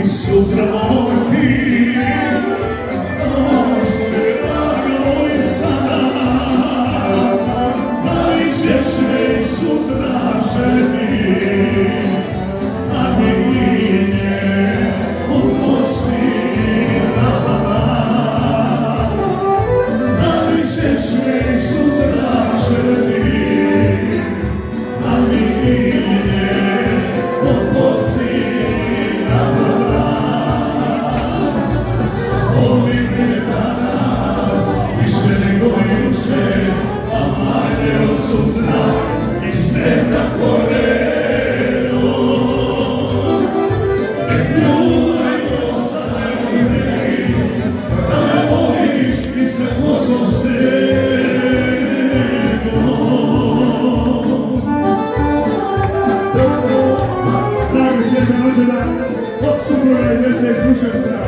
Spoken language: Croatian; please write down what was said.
i sutra ti. Ono što je drago i sada, najćeš me i sutra žeti. A milije oprosti rada, najćeš me i sutra žeti. A milije oprosti rada. Voli me danas više nego juče, a manje od sutra i sve zatvoreno. Nek ljubav ostane u tebi, da me voliš i se posom stegom. Dragi Sjećan rođena, od supruga i mjesec Duševca.